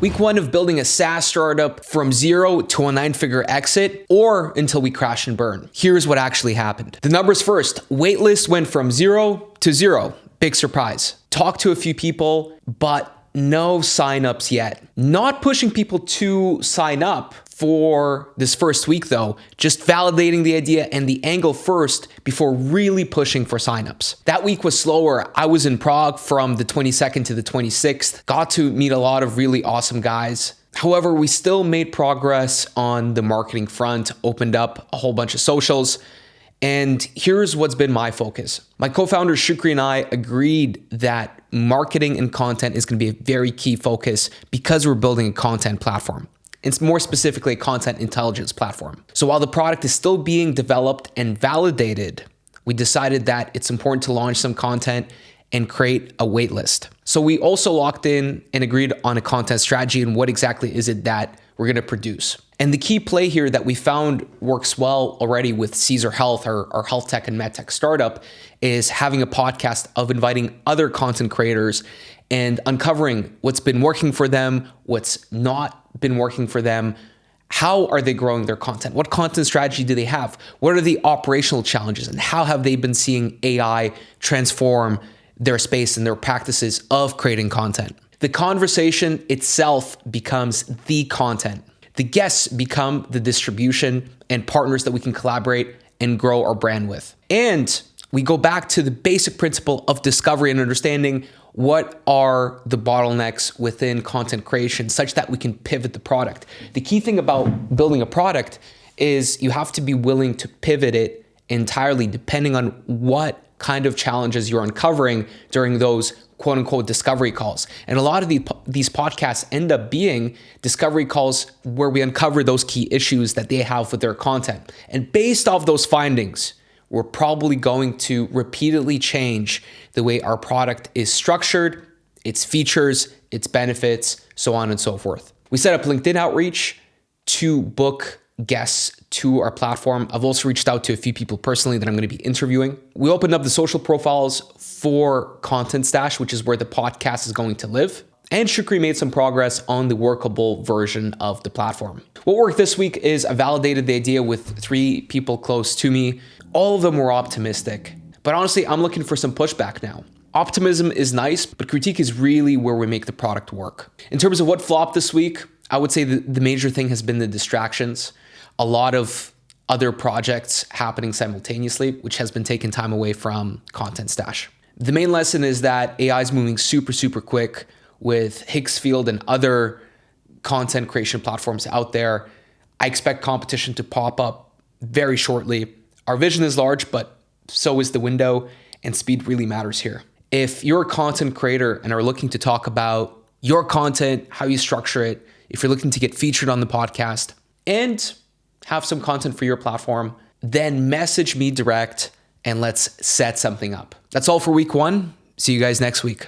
Week one of building a SaaS startup from zero to a 9-figure exit, or until we crash and burn. Here's what actually happened. The numbers first. Waitlist went from 0 to 0. Big surprise. Talked to a few people, but no signups yet. Not pushing people to sign up for this first week though, just validating the idea and the angle first before really pushing for signups. That week was slower. I was in Prague from the 22nd to the 26th. Got to meet a lot of really awesome guys. However, we still made progress on the marketing front, opened up a whole bunch of socials. And here's what's been my focus. My co-founder Shukri and I agreed that marketing and content is going to be a very key focus because we're building a content platform. It's more specifically a content intelligence platform. So while the product is still being developed and validated, we decided that it's important to launch some content and create a waitlist. So we also locked in and agreed on a content strategy and what exactly is it that we're going to produce. And the key play here that we found works well already with Caesar Health, our health tech and med tech startup, is having a podcast of inviting other content creators and uncovering what's been working for them, what's not been working for them, how are they growing their content, what content strategy do they have, what are the operational challenges, and how have they been seeing AI transform their space and their practices of creating content. The conversation itself becomes the content. The guests become the distribution and partners that we can collaborate and grow our brand with. And we go back to the basic principle of discovery and understanding what are the bottlenecks within content creation such that we can pivot the product. The key thing about building a product is you have to be willing to pivot it entirely depending on what kind of challenges you're uncovering during those quote unquote discovery calls. And a lot of these podcasts end up being discovery calls where we uncover those key issues that they have with their content. And based off those findings, we're probably going to repeatedly change the way our product is structured, its features, its benefits, so on and so forth. We set up LinkedIn outreach to book guests to our platform. I've also reached out to a few people personally that I'm going to be interviewing. We opened up the social profiles for Content Stash, which is where the podcast is going to live. And Shukri made some progress on the workable version of the platform. What worked this week is I validated the idea with 3 people close to me. All of them were optimistic, but honestly, I'm looking for some pushback now. Optimism is nice, but critique is really where we make the product work. In terms of what flopped this week, I would say the major thing has been the distractions. A lot of other projects happening simultaneously, which has been taking time away from Content Stash. The main lesson is that AI is moving super quick with Higgsfield and other content creation platforms out there. I expect competition to pop up very shortly. Our vision is large, but so is the window, and speed really matters here. If you're a content creator and are looking to talk about your content, how you structure it, if you're looking to get featured on the podcast and have some content for your platform, then message me direct and let's set something up. That's all for week one. See you guys next week.